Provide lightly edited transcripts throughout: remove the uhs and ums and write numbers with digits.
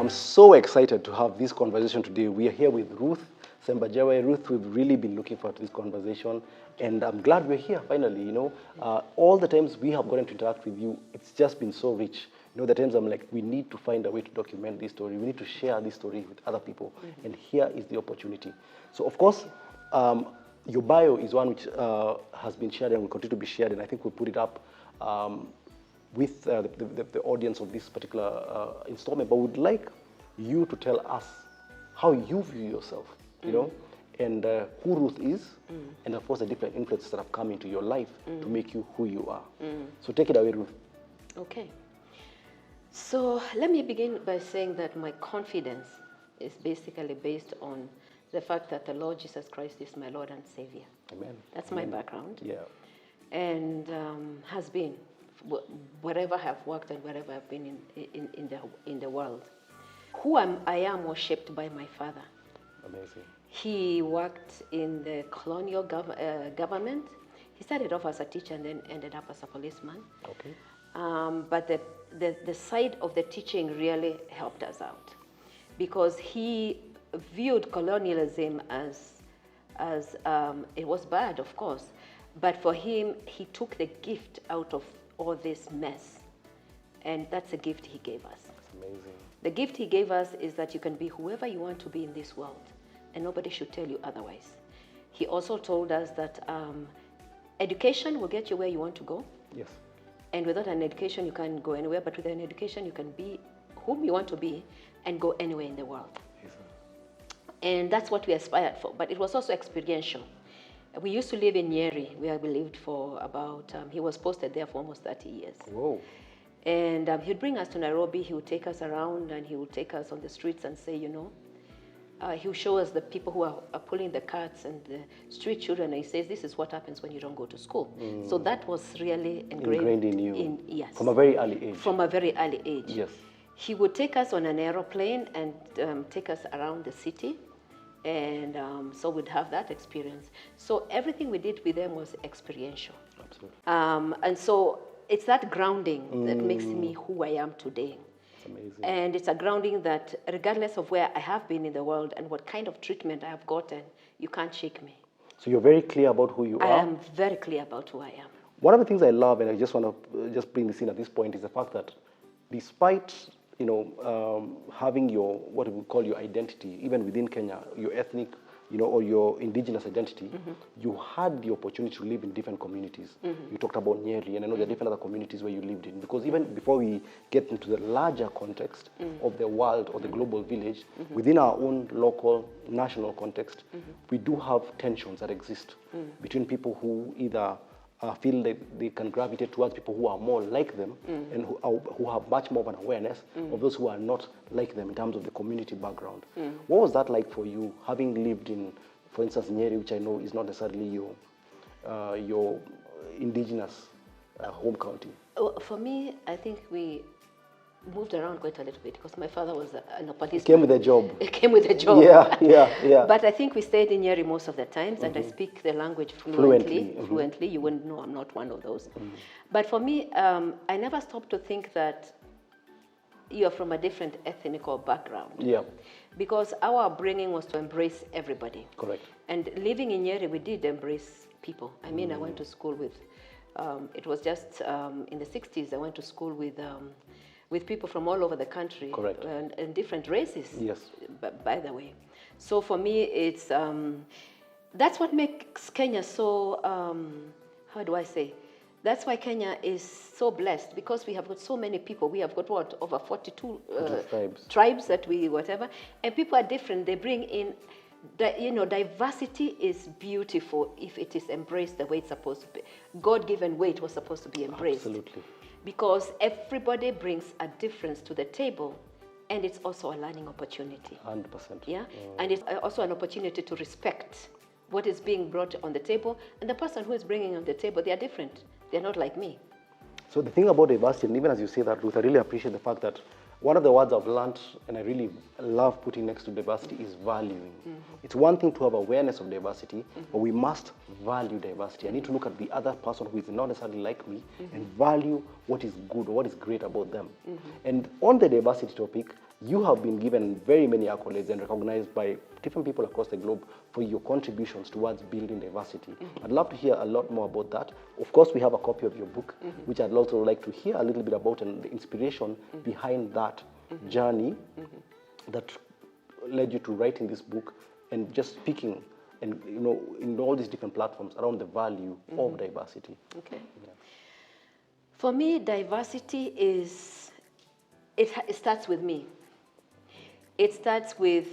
I'm so excited to have this conversation today. We are here with Ruth Sembajwe. Ruth, we've really been looking forward to this conversation, and I'm glad we're here finally. You know, all the times we have gotten to interact with you, it's just been so rich. You know, the times I'm like, we need to find a way to document this story. We need to share this story with other people, and here is the opportunity. So, of course, your bio is one which has been shared and will continue to be shared, and I think we'll put it up with the audience of this particular installment. But would like you to tell us how you view yourself, you know, and who Ruth is, and of course the different influences that have come into your life to make you who you are. So take it away, Ruth. Okay. So let me begin by saying that my confidence is basically based on the fact that the Lord Jesus Christ is my Lord and Savior. Amen. That's my background. Yeah. And has been wherever I've worked and wherever I've been in the world. Who I am was shaped by my father. Amazing. He worked in the colonial government. He started off as a teacher and then ended up as a policeman. Okay. But the side of the teaching really helped us out, because he viewed colonialism as it was bad, of course, but for him, he took the gift out of all this mess, and that's a gift he gave us. That's amazing. The gift he gave us is that you can be whoever you want to be in this world, and nobody should tell you otherwise. He also told us that education will get you where you want to go. Yes. And without an education, you can't go anywhere, but with an education, you can be whom you want to be and go anywhere in the world. Yes, and that's what we aspired for, but it was also experiential. We used to live in Nyeri, where we lived for about, he was posted there for almost 30 years. Whoa. And he'd bring us to Nairobi, he would take us around, and he would take us on the streets and say, you know, he would show us the people who are pulling the carts and the street children, and he says, this is what happens when you don't go to school. So that was really ingrained in you. Yes. From a very early age. From a very early age. Yes. He would take us on an aeroplane and take us around the city. And so we'd have that experience. So everything we did with them was experiential. Absolutely. And so it's that grounding that makes me who I am today. It's amazing. And it's a grounding that regardless of where I have been in the world and what kind of treatment I have gotten, you can't shake me. So you're very clear about who you are? I am very clear about who I am. One of the things I love, and I just want to just bring this in at this point, is the fact that despite having your, what we call your identity, even within Kenya, your ethnic, or your indigenous identity, you had the opportunity to live in different communities. You talked about Nyeri, and I know there are different other communities where you lived in, because even before we get into the larger context of the world or the global village, within our own local, national context, we do have tensions that exist between people who either feel that they can gravitate towards people who are more like them and who have much more of an awareness of those who are not like them in terms of the community background. What was that like for you, having lived in, for instance, Nyeri, which I know is not necessarily your indigenous home county? For me, I think we moved around quite a little bit because my father was a policeman. Came with a job. It came with a job. Yeah. But I think we stayed in Nyeri most of the times, and I speak the language fluently. You wouldn't know I'm not one of those. But for me, I never stopped to think that you're from a different ethnical background. Yeah. Because our upbringing was to embrace everybody. Correct. And living in Nyeri, we did embrace people. I mean, I went to school with, it was just in the 60s, I went to school with people from all over the country. Correct. And different races. Yes. By the way. So for me, it's, that's what makes Kenya so, how do I say? That's why Kenya is so blessed, because we have got so many people. We have got what, over 42 tribes that we, whatever, and people are different. They bring in, diversity is beautiful if it is embraced the way it's supposed to be. God-given way it was supposed to be embraced. Absolutely. Because everybody brings a difference to the table, and it's also a learning opportunity. 100%. Yeah, and it's also an opportunity to respect what is being brought on the table, and the person who is bringing on the table, they are different. They're not like me. So the thing about diversity, and even as you say that, Ruth, I really appreciate the fact that one of the words I've learned, and I really love putting next to diversity, is valuing. It's one thing to have awareness of diversity, but we must value diversity. I need to look at the other person who is not necessarily like me and value what is good or what is great about them. And on the diversity topic, You have been given very many accolades and recognized by different people across the globe for your contributions towards building diversity. I'd love to hear a lot more about that. Of course, we have a copy of your book, which I'd also like to hear a little bit about and the inspiration behind that journey that led you to writing this book and just speaking and in all these different platforms around the value of diversity. Okay. Yeah. For me, diversity is, it starts with me. It starts with,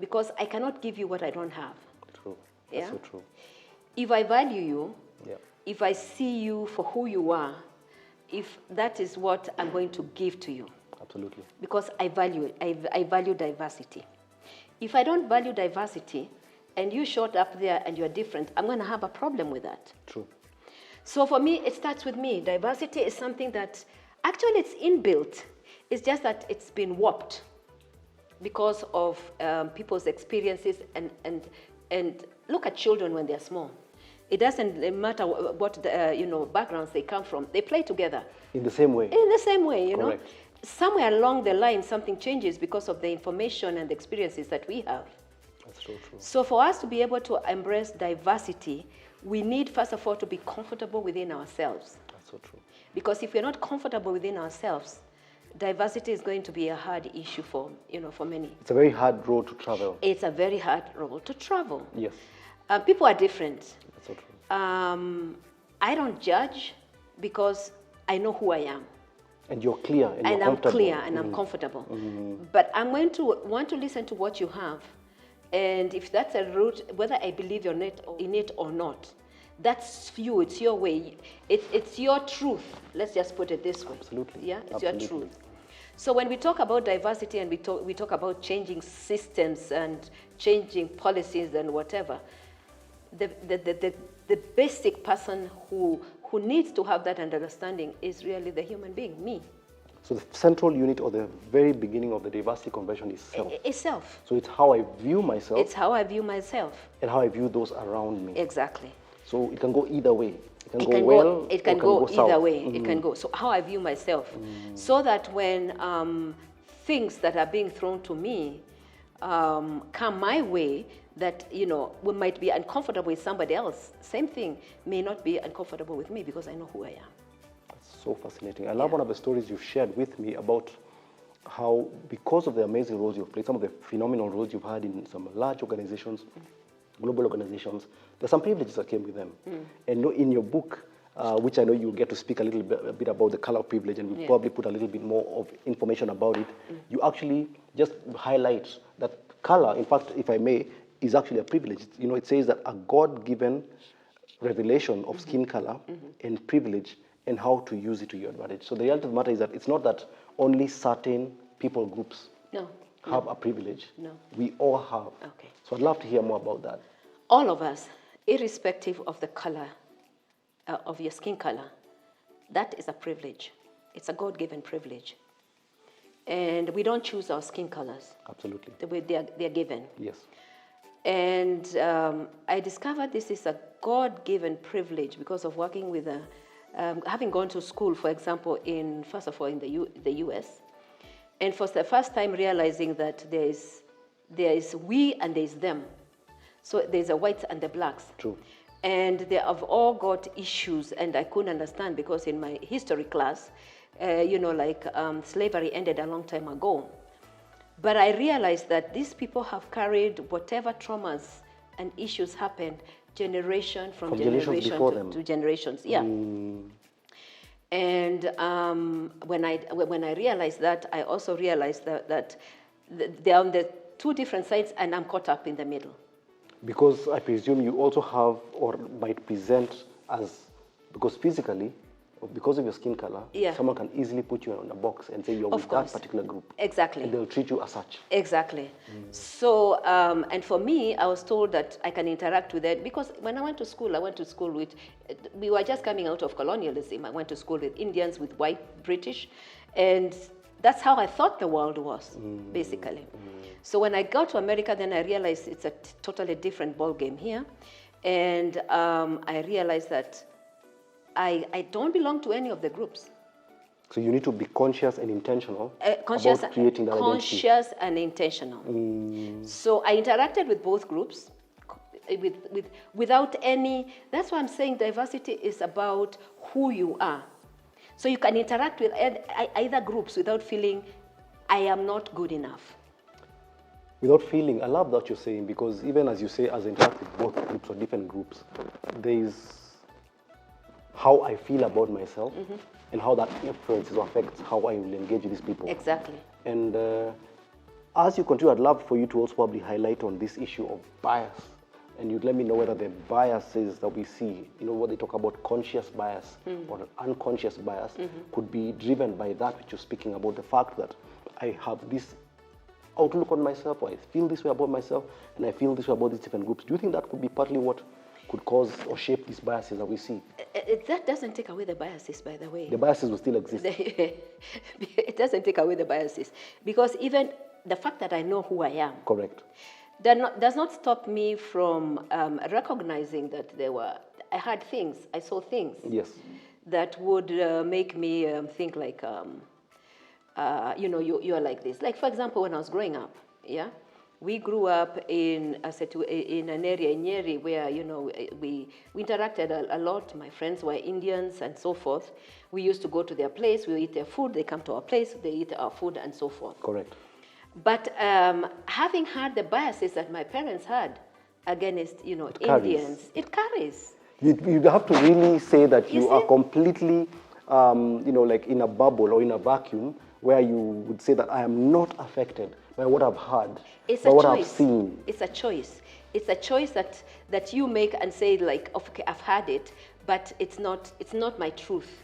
because I cannot give you what I don't have. True. That's Yeah? so true. If I value you, Yeah. if I see you for who you are, if that is what I'm going to give to you, Absolutely. because I value it, I value diversity. If I don't value diversity and you showed up there and you're different, I'm going to have a problem with that. True. So for me, it starts with me. Diversity is something that actually it's inbuilt. It's just that it's been warped because of people's experiences and look at children when they're small. It doesn't matter what the, backgrounds they come from. They play together. In the same way. In the same way, Correct. Somewhere along the line, something changes because of the information and the experiences that we have. That's so true. So for us to be able to embrace diversity, we need, first of all, to be comfortable within ourselves. That's so true. Because if we're not comfortable within ourselves, diversity is going to be a hard issue for many. It's a very hard road to travel. It's a very hard road to travel. Yes. People are different. That's so true. I don't judge because I know who I am. And you're clear and you're I'm comfortable. clear and I'm comfortable. But I'm going to want to listen to what you have. And if that's a route, whether I believe in it or not, that's you, it's your way. It's your truth. Let's just put it this way. Absolutely. Yeah, it's Absolutely. your truth. So when we talk about diversity and we talk about changing systems and changing policies and whatever, the basic person who needs to have that understanding is really the human being, me. So the central unit or the very beginning of the diversity convention is self. It's self. So it's how I view myself. It's how I view myself. And how I view those around me. Exactly. So it can go either way. It can go It well. can go south. either way. It can go. So how I view myself, so that when things that are being thrown to me come my way, that we might be uncomfortable with somebody else. Same thing may not be uncomfortable with me because I know who I am. That's so fascinating. I love one of the stories you've shared with me about how, because of the amazing roles you've played, some of the phenomenal roles you've had in some large organizations, global organizations, there's some privileges that came with them. And in your book, which I know you'll get to speak a little bit about the color of privilege, and we'll probably put a little bit more of information about it, you actually just highlight that color, in fact, if I may, is actually a privilege. It says that a God-given revelation of skin color and privilege and how to use it to your advantage. So the reality of the matter is that it's not that only certain people groups have a privilege. No. We all have. Okay. So I'd love to hear more about that. All of us, irrespective of the color, of your skin color, that is a privilege. It's a God-given privilege. And we don't choose our skin colors. Absolutely. The way they're given. Yes. And I discovered this is a God-given privilege because of working with having gone to school, for example, first of all, in the US, and for the first time realizing that there is we and there is them. So there's the whites and the blacks. True. And they have all got issues, and I couldn't understand because in my history class, slavery ended a long time ago. But I realized that these people have carried whatever traumas and issues happened generation from generation to generations. Yeah. And when I realized that, I also realized that they're on the two different sides, and I'm caught up in the middle. Because I presume you also have, or might present as, because physically, because of your skin color, someone can easily put you in a box and say you're with that particular group. Exactly. And they'll treat you as such. Exactly. So, and for me, I was told that I can interact with it because when I went to school with, we were just coming out of colonialism. I went to school with Indians, with white British, and that's how I thought the world was, basically. So when I got to America, then I realized it's a totally different ballgame here. And I realized that I don't belong to any of the groups. So you need to be conscious and intentional Conscious, about creating that identity. conscious and intentional. So I interacted with both groups, without any. That's why I'm saying diversity is about who you are. So you can interact with either groups without feeling I am not good enough. Without feeling, I love that you're saying, because even as you say, as I interact with both groups or different groups, there is how I feel about myself and how that influences or affects how I will engage with these people. Exactly. And as you continue, I'd love for you to also probably highlight on this issue of bias. And you'd let me know whether the biases that we see, what they talk about, conscious bias or unconscious bias, could be driven by that which you're speaking about, the fact that I have this outlook on myself, or I feel this way about myself, and I feel this way about these different groups. Do you think that could be partly what could cause or shape these biases that we see? That doesn't take away the biases, by the way. The biases will still exist. It doesn't take away the biases, because even the fact that I know who I am. Correct. Does not stop me from recognizing that I had things, I saw things. Yes. That would make me think like, you're like this. Like, for example, when I was growing up, we grew up in an area in Nyeri where, we interacted a lot. My friends were Indians and so forth. We used to go to their place, we eat their food, they come to our place, they eat our food and so forth. Correct. But having had the biases that my parents had against, Indians, it carries. You have to really say that you are completely, like in a bubble or in a vacuum where you would say that I am not affected by what I've heard, by what I've seen. It's a choice. It's a choice that you make and say like, okay, I've had it, but it's not my truth.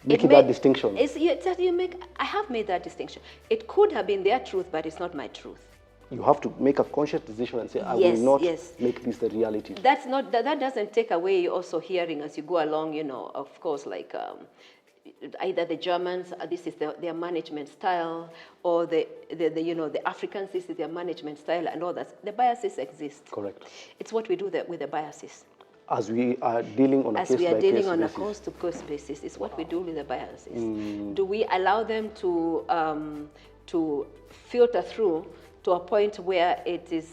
Making that distinction. I have made that distinction. It could have been their truth, but it's not my truth. You have to make a conscious decision and say, I will not make this the reality. That doesn't take away also hearing as you go along, of course, like either the Germans, this is their management style, or the Africans, this is their management style, and all that. The biases exist. Correct. It's what we do with the biases. As we are dealing on a case-to-case basis, it's what we do with the biases. Do we allow them to filter through to a point where it's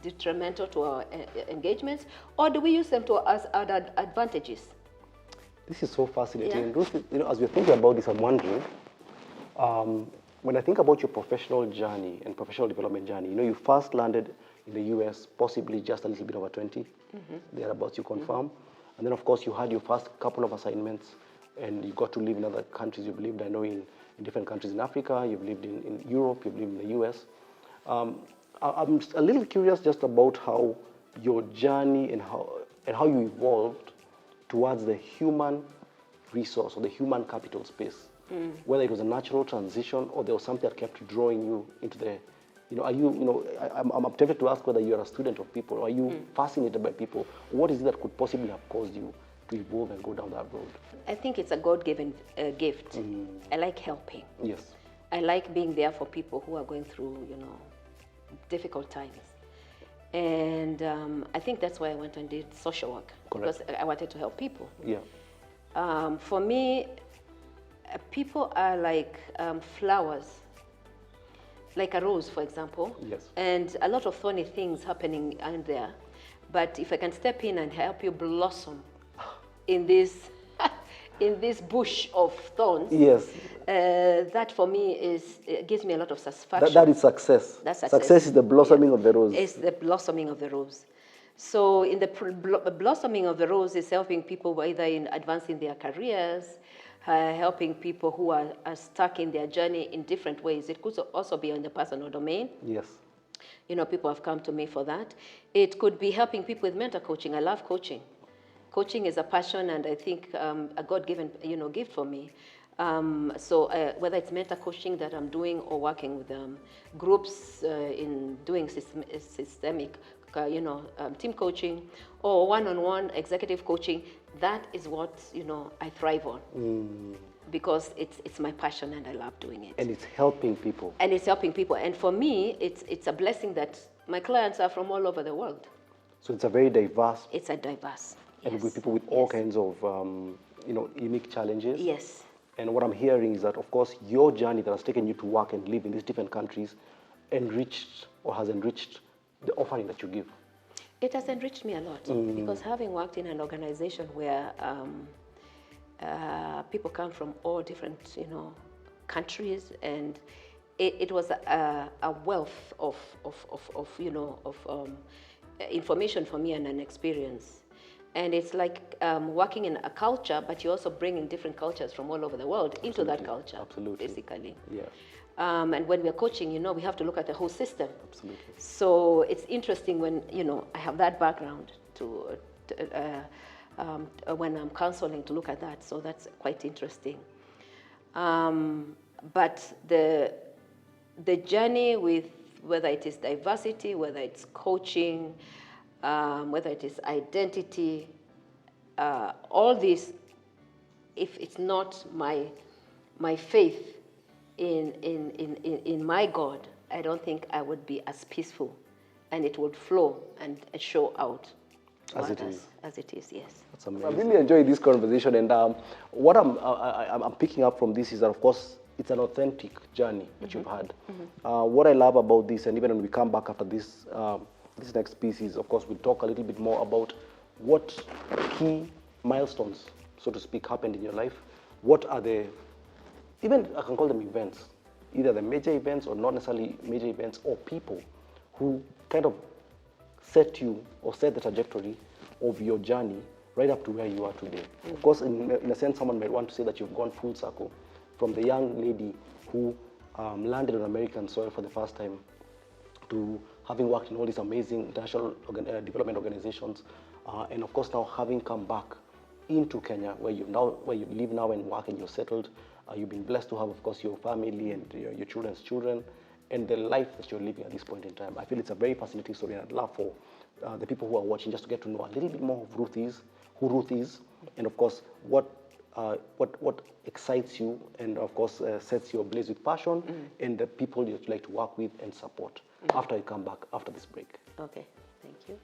detrimental to our engagements, or do we use them as advantages? This is so fascinating. Yeah. Ruth, as we're thinking about this, I'm wondering, when I think about your professional journey and professional development journey, you first landed in the US, possibly just a little bit over 20, thereabouts, you confirm. And then, of course, you had your first couple of assignments, and you got to live in other countries. You've lived, I know, in different countries in Africa, you've lived in Europe, you've lived in the US. I'm a little curious just about how your journey and how you evolved towards the human resource or the human capital space, whether it was a natural transition or there was something that kept drawing you into the, I'm tempted to ask whether you're a student of people, or are you fascinated by people? What is it that could possibly have caused you to evolve and go down that road? I think it's a God-given gift. I like helping. Yes. I like being there for people who are going through, difficult times. And I think that's why I went and did social work. Correct. Because I wanted to help people. Yeah. For me, people are like flowers, like a rose, for example. Yes. And a lot of thorny things happening out there. But if I can step in and help you blossom in this bush of thorns, yes, that for me gives me a lot of satisfaction. That is success. That's success. Success is the blossoming of the rose. It's the blossoming of the rose. So in the blossoming of the rose is helping people either in advancing their careers, helping people who are stuck in their journey in different ways. It could also be in the personal domain. Yes. People have come to me for that. It could be helping people with mentor coaching. I love coaching. Coaching is a passion, and I think a God-given, gift for me. So whether it's mentor coaching that I'm doing, or working with groups in doing systemic, team coaching, or one-on-one executive coaching, that is what I thrive on. Because it's my passion and I love doing it. And it's helping people. And for me, it's a blessing that my clients are from all over the world. So it's a very diverse. It's a diverse. And with people with all kinds of, unique challenges. Yes. And what I'm hearing is that, of course, your journey that has taken you to work and live in these different countries enriched or has enriched the offering that you give. It has enriched me a lot because having worked in an organization where people come from all different, countries, and it was a wealth of information for me and an experience. And it's like working in a culture, but you're also bringing different cultures from all over the world into that culture. Absolutely. Basically. Yeah. And when we're coaching, we have to look at the whole system. Absolutely. So it's interesting when, I have that background when I'm counseling to look at that. So that's quite interesting. But the journey with whether it is diversity, whether it's coaching, whether it is identity, all this, if it's not my faith in my God, I don't think I would be as peaceful, and it would flow and show out as it is. As it is, yes. That's amazing. I really enjoyed this conversation, and what I'm picking up from this is that, of course, it's an authentic journey that you've had. What I love about this, and even when we come back after this, this next piece is, of course, we'll talk a little bit more about what key milestones, so to speak, happened in your life. What are the, even I can call them events, either the major events or not necessarily major events, or people who kind of set you or set the trajectory of your journey right up to where you are today. Of course, in a sense, someone might want to say that you've gone full circle from the young lady who landed on American soil for the first time to having worked in all these amazing international development organizations, and of course now having come back into Kenya, where you live now and work and you're settled. You've been blessed to have, of course, your family and your children's children, and the life that you're living at this point in time. I feel it's a very fascinating story, and I'd love for the people who are watching just to get to know a little bit more of who Ruth is, and of course what excites you, and of course sets you ablaze with passion, and the people you'd like to work with and support after you come back after this break. Okay, thank you.